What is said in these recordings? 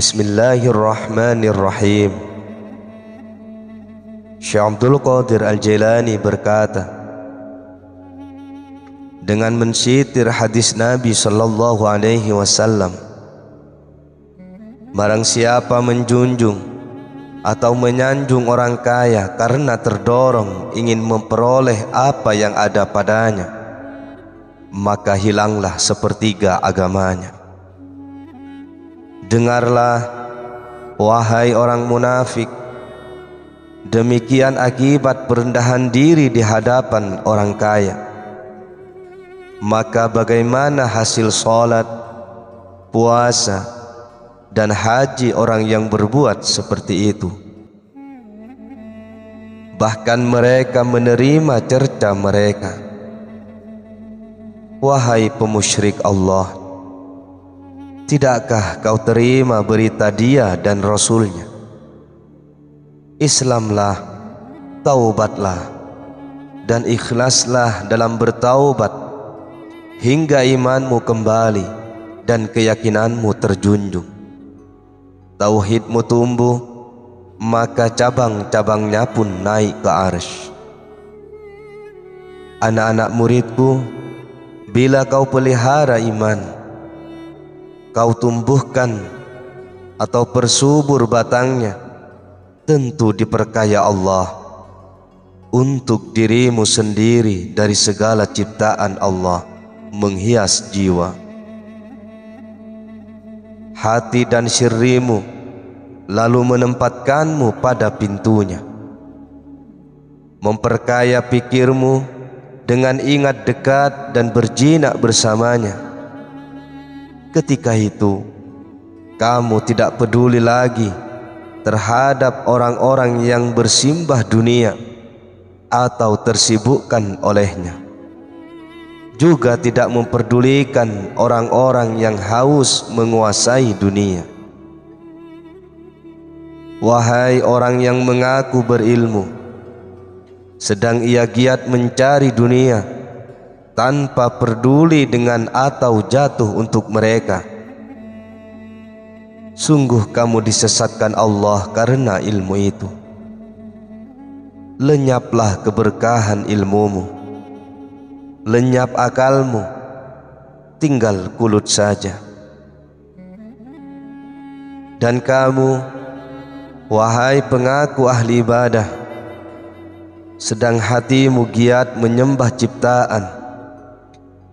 Bismillahirrahmanirrahim. Syekh Abdul Qadir Al-Jailani berkata, dengan mensitir hadis Nabi sallallahu alaihi wasallam, barang siapa menjunjung atau menyanjung orang kaya karena terdorong ingin memperoleh apa yang ada padanya, maka hilanglah sepertiga agamanya. Dengarlah, wahai orang munafik, demikian akibat perendahan diri di hadapan orang kaya. Maka bagaimana hasil salat, puasa, dan haji orang yang berbuat seperti itu? Bahkan mereka menerima cerca mereka. Wahai pemusyrik Allah, tidakkah kau terima berita Dia dan Rasulnya? Islamlah, taubatlah, dan ikhlaslah dalam bertaubat hingga imanmu kembali dan keyakinanmu terjunjung. Tauhidmu tumbuh, maka cabang-cabangnya pun naik ke arsy. Anak-anak muridku, bila kau pelihara iman, kau tumbuhkan atau persubur batangnya, tentu diperkaya Allah untuk dirimu sendiri dari segala ciptaan Allah, menghias jiwa. Hati dan syirrimu lalu menempatkanmu pada pintunya, memperkaya pikirmu dengan ingat dekat dan berjinak bersamanya. Ketika itu kamu tidak peduli lagi terhadap orang-orang yang bersimbah dunia atau tersibukkan olehnya, juga tidak memperdulikan orang-orang yang haus menguasai dunia. Wahai orang yang mengaku berilmu, sedang ia giat mencari dunia tanpa peduli dengan atau jatuh untuk mereka, sungguh kamu disesatkan Allah karena ilmu itu. Lenyaplah keberkahan ilmumu, lenyap akalmu, tinggal kulut saja. Dan kamu, wahai pengaku ahli ibadah, sedang hatimu giat menyembah ciptaan,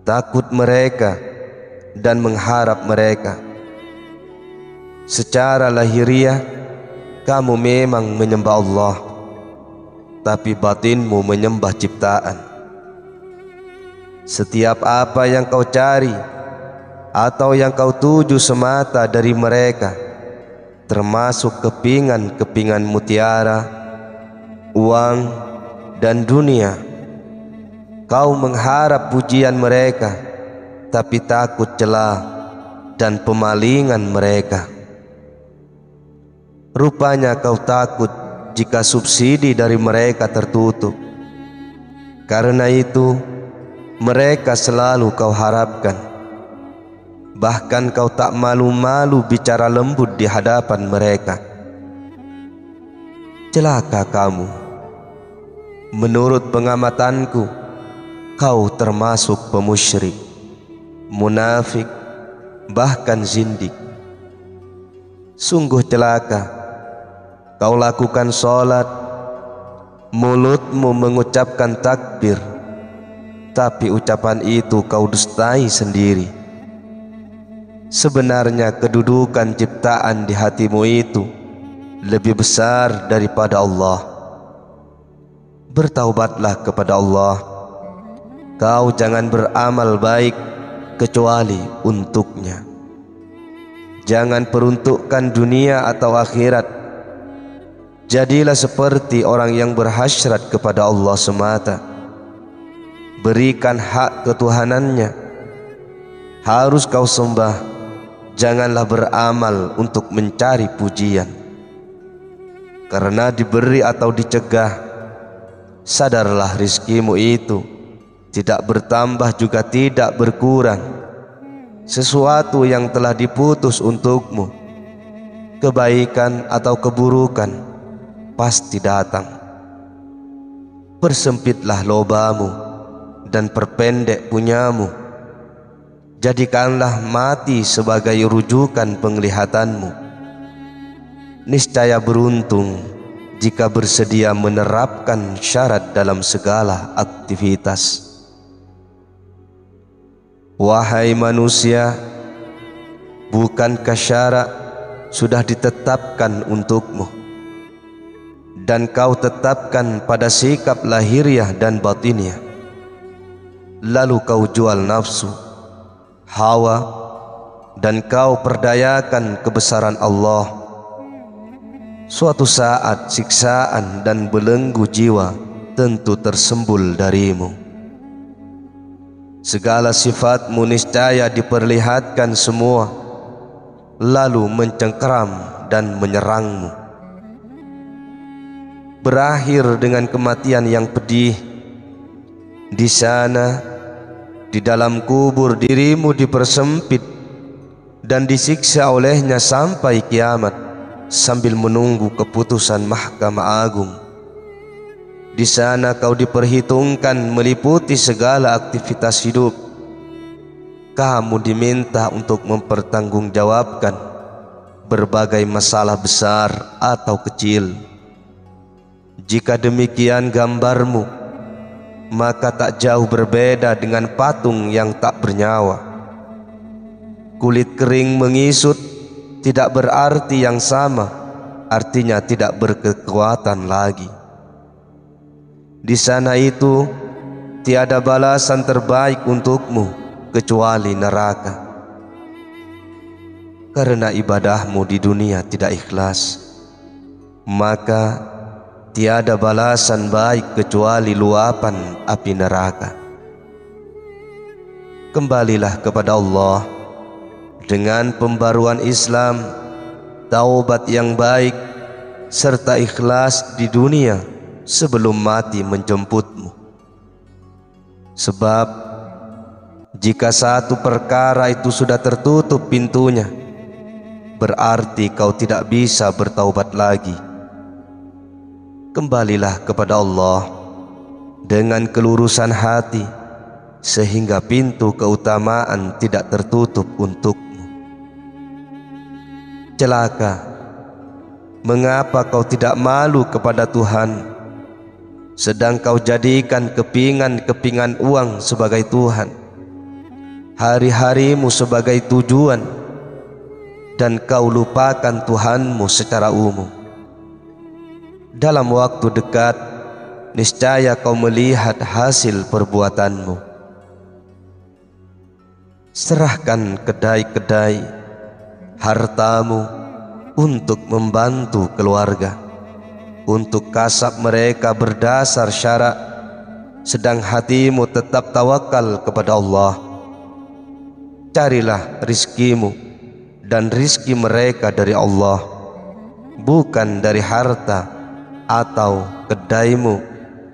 takut mereka dan mengharap mereka. Secara lahiriah kamu memang menyembah Allah, tapi batinmu menyembah ciptaan. Setiap apa yang kau cari atau yang kau tuju semata dari mereka, termasuk kepingan-kepingan mutiara, uang, dan dunia, kau mengharap pujian mereka, tapi takut celah dan pemalingan mereka. Rupanya kau takut jika subsidi dari mereka tertutup. Karena itu mereka selalu kau harapkan. Bahkan kau tak malu-malu bicara lembut di hadapan mereka. Celaka kamu. Menurut pengamatanku, kau termasuk pemusyrik, munafik, bahkan zindik. Sungguh celaka. Kau lakukan sholat, mulutmu mengucapkan takbir, tapi ucapan itu kau dustai sendiri. Sebenarnya kedudukan ciptaan di hatimu itu lebih besar daripada Allah. Bertaubatlah kepada Allah. Kau jangan beramal baik kecuali untuknya. Jangan peruntukkan dunia atau akhirat. Jadilah seperti orang yang berhasrat kepada Allah semata. Berikan hak ketuhanannya. Harus kau sembah. Janganlah beramal untuk mencari pujian. Karena diberi atau dicegah, sadarlah rizkimu itu tidak bertambah juga tidak berkurang. Sesuatu yang telah diputus untukmu kebaikan atau keburukan pasti datang. Persempitlah lobamu dan perpendek punyamu. Jadikanlah mati sebagai rujukan penglihatanmu. Niscaya beruntung jika bersedia menerapkan syarat dalam segala aktivitas. Wahai manusia, bukankah syarat sudah ditetapkan untukmu, dan kau tetapkan pada sikap lahiriah dan batiniah, lalu kau jual nafsu, hawa, dan kau perdayakan kebesaran Allah. Suatu saat siksaan dan belenggu jiwa tentu tersembul darimu. Segala sifatmu niscaya diperlihatkan semua, lalu mencengkeram dan menyerangmu. Berakhir dengan kematian yang pedih. Di sana, di dalam kubur dirimu dipersempit dan disiksa olehnya sampai kiamat, sambil menunggu keputusan Mahkamah Agung. Di sana kau diperhitungkan meliputi segala aktivitas hidup. Kamu diminta untuk mempertanggungjawabkan berbagai masalah besar atau kecil. Jika demikian gambarmu, maka tak jauh berbeda dengan patung yang tak bernyawa. Kulit kering mengisut tidak berarti yang sama, artinya tidak berkekuatan lagi. Di sana itu tiada balasan terbaik untukmu kecuali neraka. Karena ibadahmu di dunia tidak ikhlas, maka tiada balasan baik kecuali luapan api neraka. Kembalilah kepada Allah dengan pembaruan Islam, taubat yang baik, serta ikhlas di dunia sebelum mati menjemputmu. Sebab jika satu perkara itu sudah tertutup pintunya, berarti kau tidak bisa bertaubat lagi. Kembalilah kepada Allah dengan kelurusan hati, sehingga pintu keutamaan tidak tertutup untukmu. Celaka, mengapa kau tidak malu kepada Tuhan, sedang kau jadikan kepingan-kepingan uang sebagai Tuhan, hari-harimu sebagai tujuan, dan kau lupakan Tuhanmu secara umum. Dalam waktu dekat, niscaya kau melihat hasil perbuatanmu. Serahkan kedai-kedai hartamu untuk membantu keluarga, untuk kasab mereka berdasar syarak, sedang hatimu tetap tawakal kepada Allah. Carilah rizkimu dan rizki mereka dari Allah, bukan dari harta atau kedaimu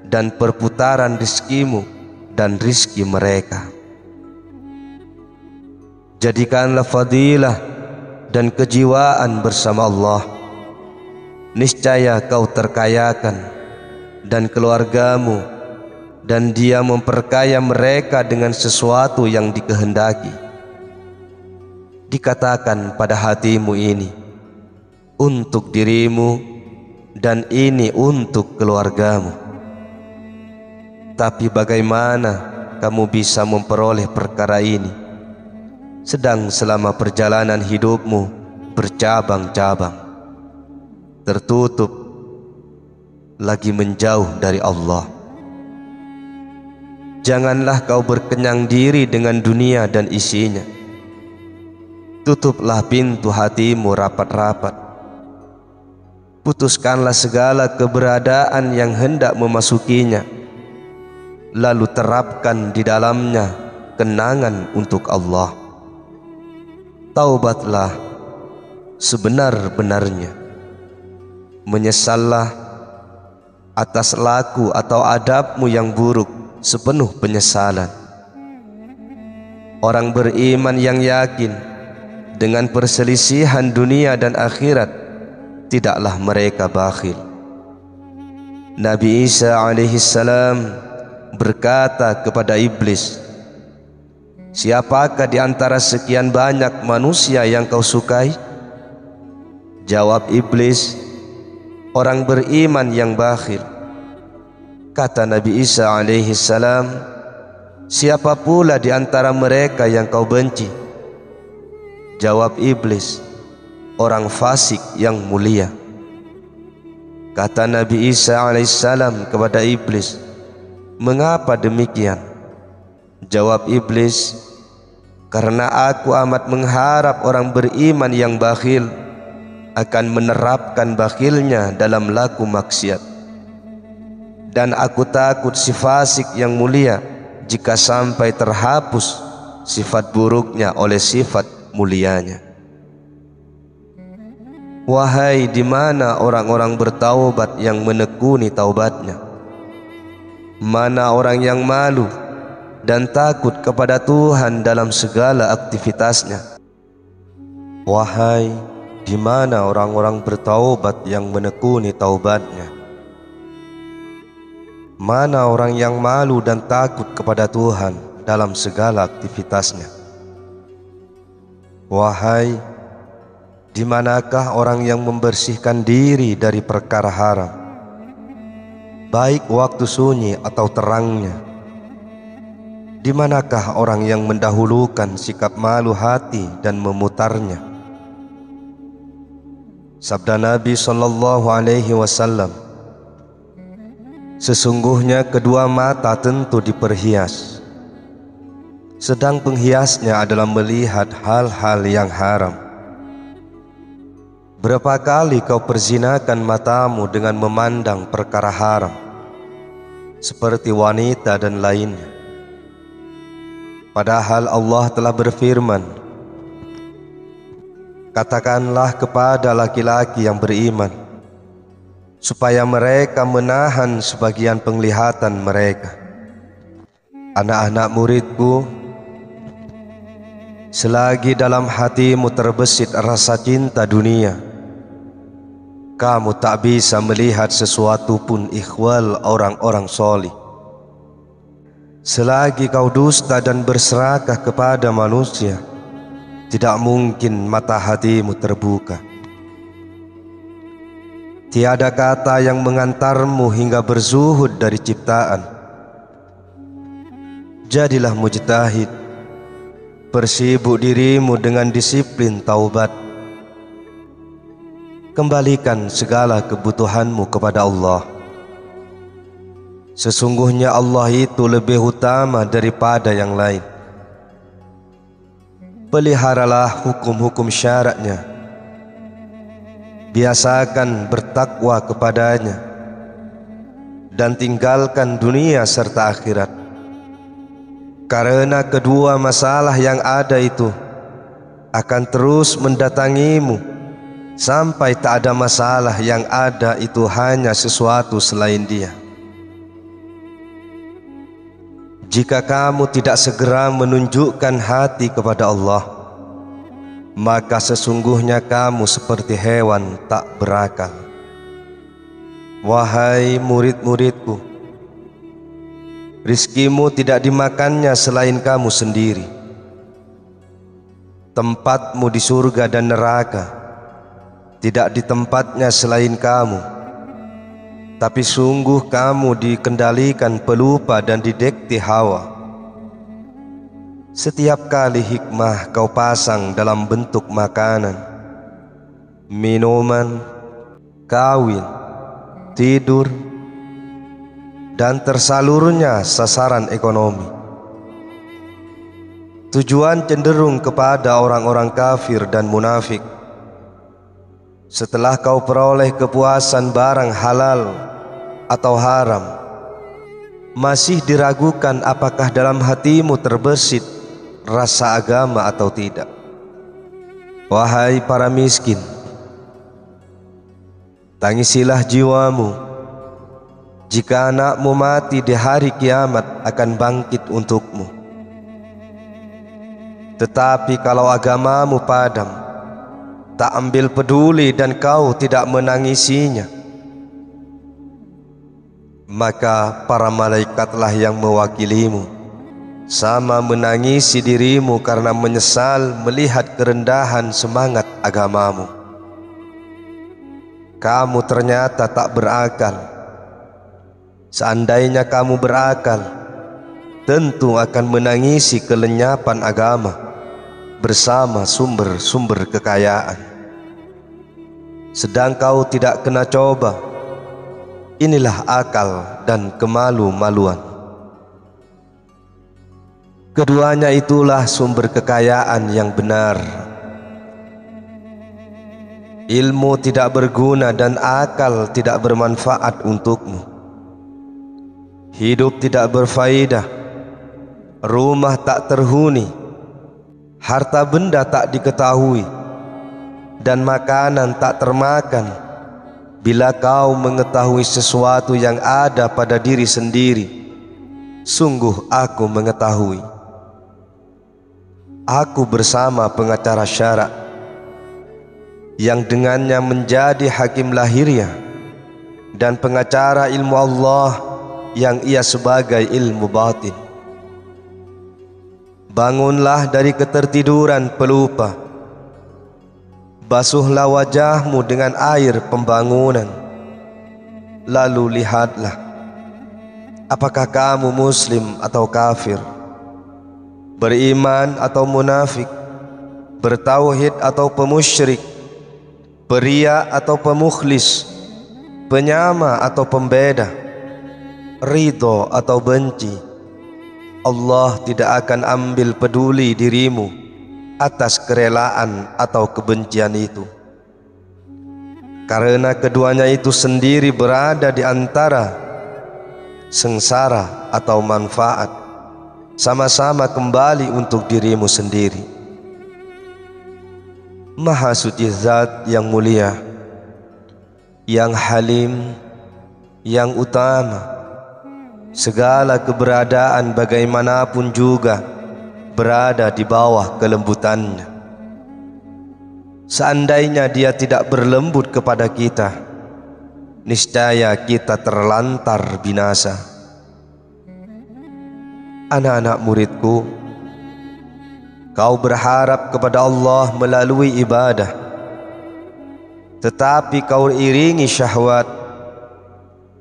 dan perputaran rizkimu dan rizki mereka. Jadikanlah fadilah dan kejiwaan bersama Allah. Niscaya kau terkayakan dan keluargamu, dan Dia memperkaya mereka dengan sesuatu yang dikehendaki. Dikatakan pada hatimu ini untuk dirimu, dan ini untuk keluargamu. Tapi bagaimana kamu bisa memperoleh perkara ini, sedang selama perjalanan hidupmu bercabang-cabang, tertutup, lagi menjauh dari Allah? Janganlah kau berkenyang diri dengan dunia dan isinya. Tutuplah pintu hatimu rapat-rapat. Putuskanlah segala keberadaan yang hendak memasukinya, lalu terapkan di dalamnya kenangan untuk Allah. Taubatlah sebenar-benarnya. Menyesallah atas laku atau adabmu yang buruk sepenuh penyesalan. Orang beriman yang yakin dengan perselisihan dunia dan akhirat, tidaklah mereka bakhil. Nabi Isa alaihissalam berkata kepada iblis, "Siapakah di antara sekian banyak manusia yang kau sukai?" Jawab iblis, "Orang beriman yang bakhil." Kata Nabi Isa alaihissalam, "Siapa pula di antara mereka yang kau benci?" Jawab iblis, "Orang fasik yang mulia." Kata Nabi Isa alaihissalam kepada iblis, "Mengapa demikian?" Jawab iblis, "Karena aku amat mengharap orang beriman yang bakhil akan menerapkan bakhilnya dalam laku maksiat. Dan aku takut si fasik yang mulia jika sampai terhapus sifat buruknya oleh sifat mulianya." Wahai, di mana orang-orang bertaubat yang menekuni taubatnya? Mana orang yang malu dan takut kepada Tuhan dalam segala aktivitasnya? Wahai, di mana orang-orang bertaubat yang menekuni taubatnya? Mana orang yang malu dan takut kepada Tuhan dalam segala aktivitasnya? Wahai, di manakah orang yang membersihkan diri dari perkara haram, baik waktu sunyi atau terangnya? Di manakah orang yang mendahulukan sikap malu hati dan memutarnya? Sabda Nabi SAW, "Sesungguhnya kedua mata tentu diperhias, sedang penghiasnya adalah melihat hal-hal yang haram. Berapa kali kau perzinakan matamu dengan memandang perkara haram, seperti wanita dan lainnya. Padahal Allah telah berfirman, katakanlah kepada laki-laki yang beriman, supaya mereka menahan sebagian penglihatan mereka. Anak-anak muridku, selagi dalam hatimu terbesit rasa cinta dunia, kamu tak bisa melihat sesuatu pun ikhwal orang-orang solih. Selagi kau dusta dan berserakah kepada manusia, tidak mungkin mata hatimu terbuka. Tiada kata yang mengantarmu hingga berzuhud dari ciptaan. Jadilah mujtahid, persibuk dirimu dengan disiplin taubat. Kembalikan segala kebutuhanmu kepada Allah. Sesungguhnya Allah itu lebih utama daripada yang lain. Peliharalah hukum-hukum syaratnya. Biasakan bertakwa kepadanya, dan tinggalkan dunia serta akhirat. Karena kedua masalah yang ada itu akan terus mendatangimu, sampai tak ada masalah yang ada itu hanya sesuatu selain dia. Jika kamu tidak segera menunjukkan hati kepada Allah, maka sesungguhnya kamu seperti hewan tak berakal. Wahai murid-muridku, rizkimu tidak dimakannya selain kamu sendiri. Tempatmu di surga dan neraka tidak di tempatnya selain kamu. Tapi sungguh kamu dikendalikan pelupa dan didekti hawa. Setiap kali hikmah kau pasang dalam bentuk makanan, minuman, kawin, tidur, dan tersalurnya sasaran ekonomi. Tujuan cenderung kepada orang-orang kafir dan munafik. Setelah kau peroleh kepuasan barang halal atau haram, masih diragukan apakah dalam hatimu terbesit rasa agama atau tidak. Wahai para miskin, tangisilah jiwamu jika anakmu mati di hari kiamat akan bangkit untukmu. Tetapi kalau agamamu padam, tak ambil peduli dan kau tidak menangisinya, maka para malaikatlah yang mewakilimu, sama menangisi dirimu karena menyesal melihat kerendahan semangat agamamu. Kamu ternyata tak berakal. Seandainya kamu berakal, tentu akan menangisi kelenyapan agama bersama sumber-sumber kekayaan. Sedang kau tidak kena coba. Inilah akal dan kemalu-maluan. Keduanya itulah sumber kekayaan yang benar. Ilmu tidak berguna dan akal tidak bermanfaat untukmu. Hidup tidak berfaedah, rumah tak terhuni, harta benda tak diketahui, dan makanan tak termakan bila kau mengetahui sesuatu yang ada pada diri sendiri. Sungguh aku mengetahui. Aku bersama pengacara syara yang dengannya menjadi hakim lahiriah dan pengacara ilmu Allah yang ia sebagai ilmu batin. Bangunlah dari ketertiduran pelupa, basuhlah wajahmu dengan air pembangunan, lalu lihatlah apakah kamu muslim atau kafir, beriman atau munafik, bertauhid atau pemusyrik, peria atau pemukhlis, penyama atau pembeda, ridho atau benci. Allah tidak akan ambil peduli dirimu atas kerelaan atau kebencian itu, karena keduanya itu sendiri berada di antara sengsara atau manfaat, sama-sama kembali untuk dirimu sendiri. Maha suci Zat yang mulia, yang halim, yang utama, segala keberadaan bagaimanapun juga berada di bawah kelembutannya. Seandainya dia tidak berlembut kepada kita, niscaya kita terlantar binasa. Anak-anak muridku, kau berharap kepada Allah melalui ibadah, tetapi kau iringi syahwat,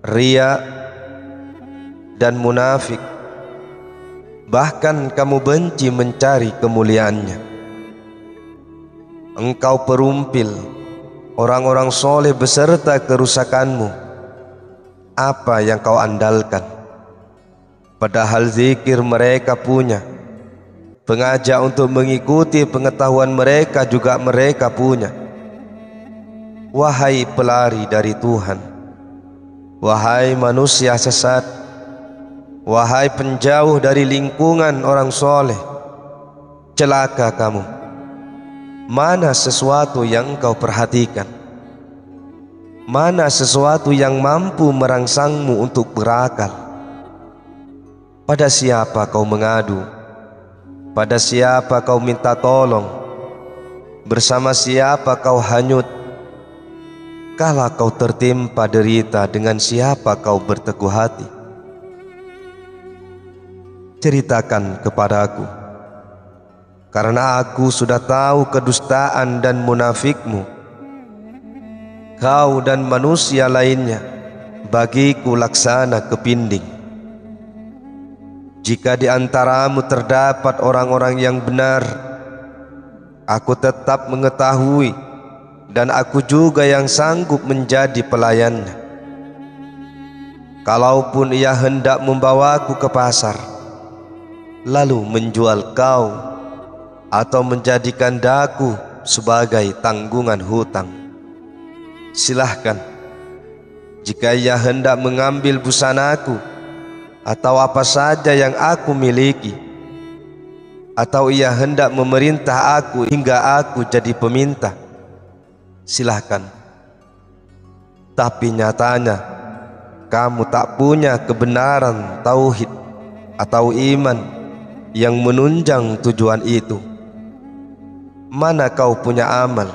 riya, dan munafik. Bahkan kamu benci mencari kemuliaannya. Engkau perumpil orang-orang soleh beserta kerusakanmu. Apa yang kau andalkan? Padahal zikir mereka punya, pengajak untuk mengikuti pengetahuan mereka juga mereka punya. Wahai pelari dari Tuhan, wahai manusia sesat, wahai penjauh dari lingkungan orang soleh, celaka kamu. Mana sesuatu yang engkau perhatikan? Mana sesuatu yang mampu merangsangmu untuk berakal? Pada siapa kau mengadu? Pada siapa kau minta tolong? Bersama siapa kau hanyut? Kala kau tertimpa derita, dengan siapa kau berteguh hati? Ceritakan kepadaku, karena aku sudah tahu kedustaan dan munafikmu. Kau dan manusia lainnya bagiku laksana kepinding. Jika di antaramu terdapat orang-orang yang benar, aku tetap mengetahui, dan aku juga yang sanggup menjadi pelayannya. Kalaupun ia hendak membawaku ke pasar, lalu menjual kau, atau menjadikan daku sebagai tanggungan hutang, silahkan. Jika ia hendak mengambil busanaku atau apa saja yang aku miliki, atau ia hendak memerintah aku hingga aku jadi peminta, silahkan. Tapi nyatanya kamu tak punya kebenaran tauhid atau iman yang menunjang tujuan itu. mana kau punya amal.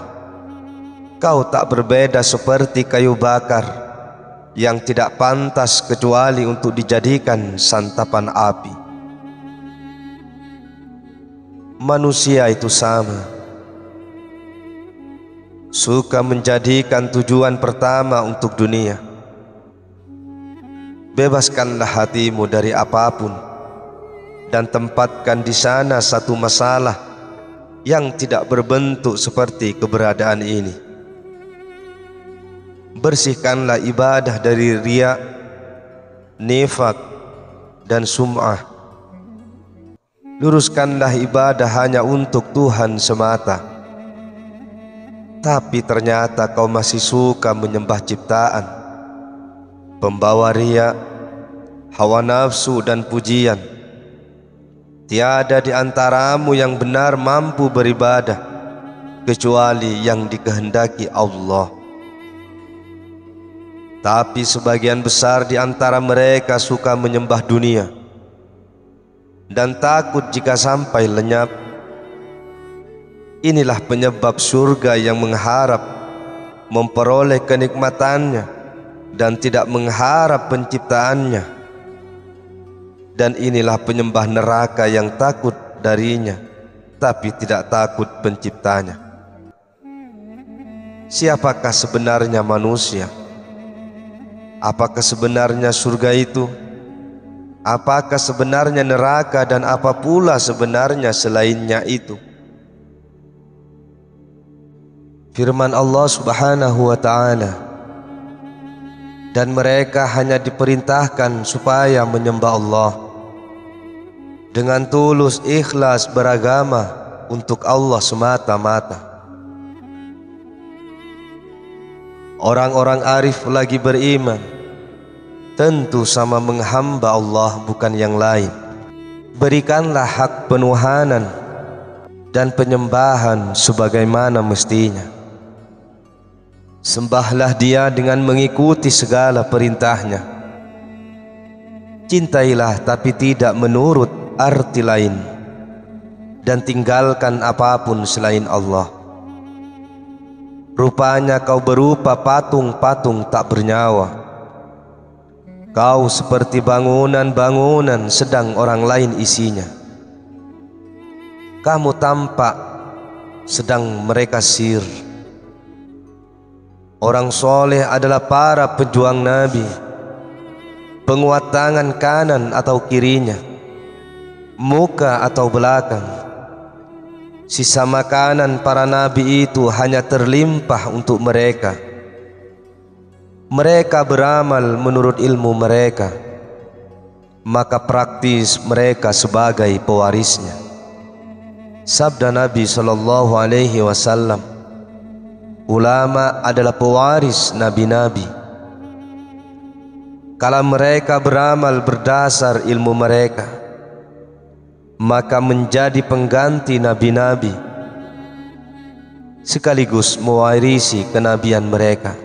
Kau tak berbeda seperti kayu bakar yang tidak pantas kecuali untuk dijadikan santapan api. Manusia itu sama, suka menjadikan tujuan pertama untuk dunia. Bebaskanlah hatimu dari apapun dan tempatkan di sana satu masalah yang tidak berbentuk seperti keberadaan ini. Bersihkanlah ibadah dari riya, nifak, dan sum'ah. Luruskanlah ibadah hanya untuk Tuhan semata. Tapi ternyata kau masih suka menyembah ciptaan, pembawa riya, hawa nafsu dan pujian. Tiada di antaramu yang benar mampu beribadah kecuali yang dikehendaki Allah. Tapi sebagian besar di antara mereka suka menyembah dunia dan takut jika sampai lenyap. Inilah penyebab surga yang mengharap memperoleh kenikmatannya dan tidak mengharap penciptaannya. Dan inilah penyembah neraka yang takut darinya tapi tidak takut penciptanya. Siapakah sebenarnya manusia? Apakah sebenarnya surga itu? Apakah sebenarnya neraka, dan apa pula sebenarnya selainnya itu? Firman Allah Subhanahu wa ta'ala, dan mereka hanya diperintahkan supaya menyembah Allah dengan tulus ikhlas beragama untuk Allah semata-mata. Orang-orang arif lagi beriman tentu sama menghamba Allah bukan yang lain. Berikanlah hak penuhanan dan penyembahan sebagaimana mestinya. Sembahlah Dia dengan mengikuti segala perintahnya. Cintailah tapi tidak menurut arti lain, dan tinggalkan apapun selain Allah. Rupanya kau berupa patung-patung tak bernyawa. Kau seperti bangunan-bangunan sedang orang lain isinya. Kamu tampak sedang mereka sir. Orang soleh adalah para pejuang Nabi, penguat tangan kanan atau kirinya, muka atau belakang. Sisa makanan para nabi itu hanya terlimpah untuk mereka. Mereka beramal menurut ilmu mereka, maka praktis mereka sebagai pewarisnya. Sabda Nabi sallallahu alaihi wasallam, ulama adalah pewaris nabi-nabi. Kalau mereka beramal berdasar ilmu mereka, maka menjadi pengganti nabi-nabi sekaligus mewarisi kenabian mereka.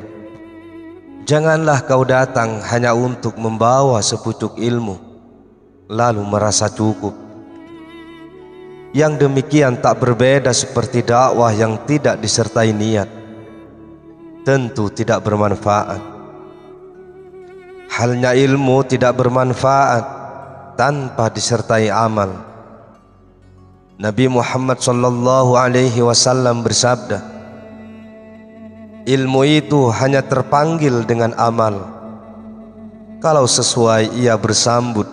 Janganlah kau datang hanya untuk membawa sepucuk ilmu lalu merasa cukup. Yang demikian tak berbeda seperti dakwah yang tidak disertai niat, tentu tidak bermanfaat. Halnya ilmu tidak bermanfaat tanpa disertai amal. Nabi Muhammad sallallahu alaihi wasallam bersabda, ilmu itu hanya terpanggil dengan amal. Kalau sesuai ia bersambut,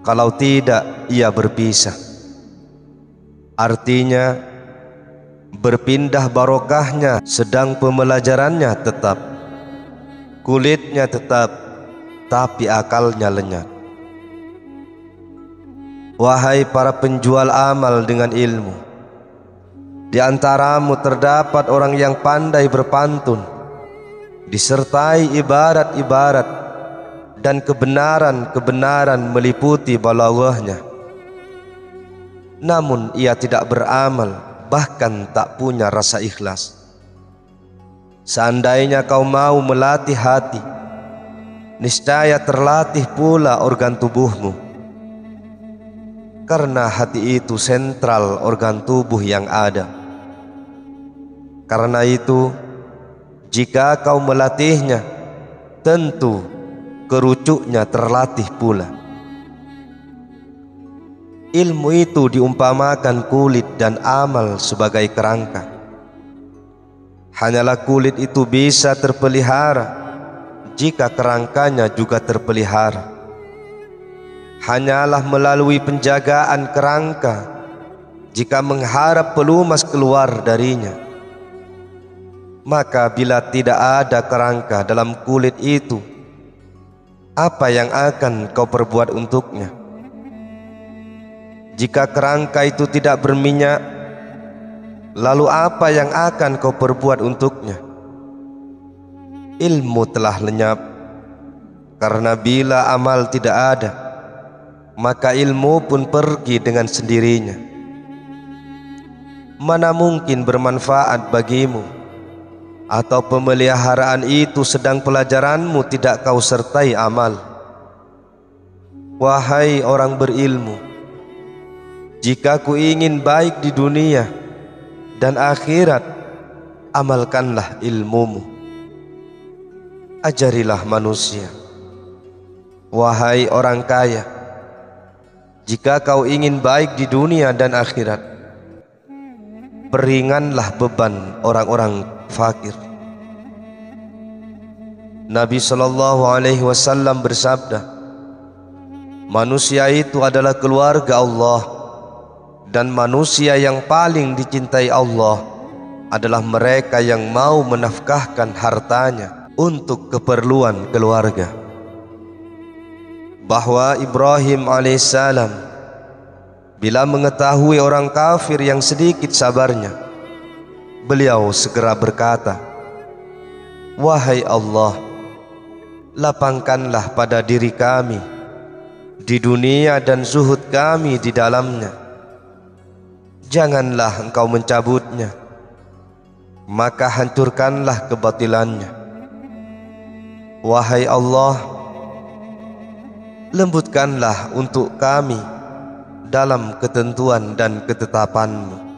kalau tidak ia berpisah. Artinya berpindah barokahnya, sedang pembelajarannya tetap, kulitnya tetap, tapi akalnya lenyap. Wahai para penjual amal dengan ilmu, di antaramu terdapat orang yang pandai berpantun, disertai ibarat-ibarat dan kebenaran-kebenaran meliputi balaghahnya. Namun ia tidak beramal, bahkan tak punya rasa ikhlas. Seandainya kau mau melatih hati, niscaya terlatih pula organ tubuhmu. Karena hati itu sentral organ tubuh yang ada. Karena itu, jika kau melatihnya, tentu kerucuknya terlatih pula. Ilmu itu diumpamakan kulit dan amal sebagai kerangka. Hanyalah kulit itu bisa terpelihara jika kerangkanya juga terpelihara. Hanyalah melalui penjagaan kerangka jika mengharap pelumas keluar darinya. Maka bila tidak ada kerangka dalam kulit itu, apa yang akan kau perbuat untuknya? Jika kerangka itu tidak berminyak, lalu apa yang akan kau perbuat untuknya? Ilmu telah lenyap, karena bila amal tidak ada, maka ilmu pun pergi dengan sendirinya. Mana mungkin bermanfaat bagimu, atau pemeliharaan itu sedang pelajaranmu tidak kau sertai amal. Wahai orang berilmu, jika ku ingin baik di dunia dan akhirat, amalkanlah ilmumu. Ajarilah manusia. Wahai orang kaya, jika kau ingin baik di dunia dan akhirat, peringanlah beban orang-orang fakir. Nabi SAW bersabda, manusia itu adalah keluarga Allah, dan manusia yang paling dicintai Allah adalah mereka yang mau menafkahkan hartanya untuk keperluan keluarga. Bahwa Ibrahim alaihissalam bila mengetahui orang kafir yang sedikit sabarnya, beliau segera berkata, wahai Allah, lapangkanlah pada diri kami di dunia dan zuhud kami di dalamnya. Janganlah engkau mencabutnya, maka hancurkanlah kebatilannya. Wahai Allah, lembutkanlah untuk kami dalam ketentuan dan ketetapan-Mu.